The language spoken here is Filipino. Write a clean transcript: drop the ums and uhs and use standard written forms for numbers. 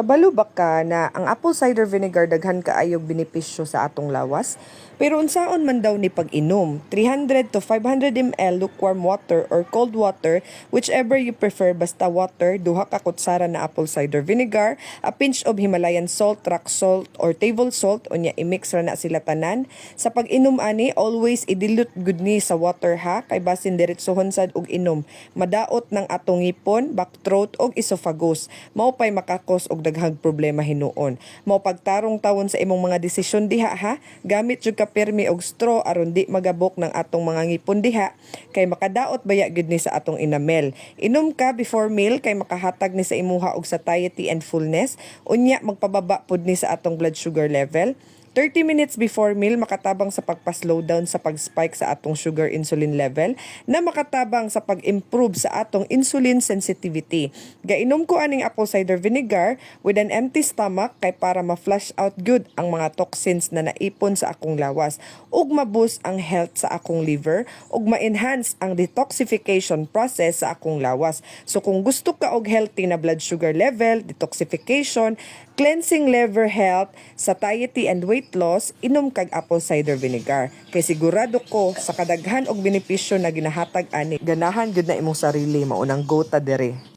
Kabalo ba ka na ang apple cider vinegar daghan kaayog benepisyo sa atong lawas? Pero unsaon man daw ni pag-inom? 300 to 500 ml lukewarm water or cold water, whichever you prefer, basta water, duha ka kutsara na apple cider vinegar, a pinch of Himalayan salt, rock salt, or table salt, unya i-mix ra na sila tanan. Sa pag-inom ani, always i-dilute gud ni sa water ha, kay basin diretsohon sad og inom. Madaot ng atong ngipon, back throat og esophagus. Mao pay makakos og daghang problema hinuon. Mao pagtarong tawon sa imong mga desisyon diha ha. Gamit jud ka permi og straw aron di magabok ng atong mga ngipon diha kay makadaot baya gid ni sa atong inamel. Inom ka before meal kay makahatag ni sa imuha og satiety and fullness. Unya magpababa pud ni sa atong blood sugar level. 30 minutes before meal makatabang sa pagpa-slow down sa pag-spike sa atong sugar insulin level na makatabang sa pag-improve sa atong insulin sensitivity. Gainom ko aning apple cider vinegar with an empty stomach kay para ma-flush out good ang mga toxins na naipon sa akong lawas ug ma-boost ang health sa akong liver ug ma-enhance ang detoxification process sa akong lawas. So kung gusto ka og healthy na blood sugar level, detoxification, cleansing liver health, satiety and weight loss, inom kag apple cider vinegar. Kay sigurado ko sa kadaghan og benepisyo na ginahatag ani, ganahan gyud na imong sarili maunang gota dere.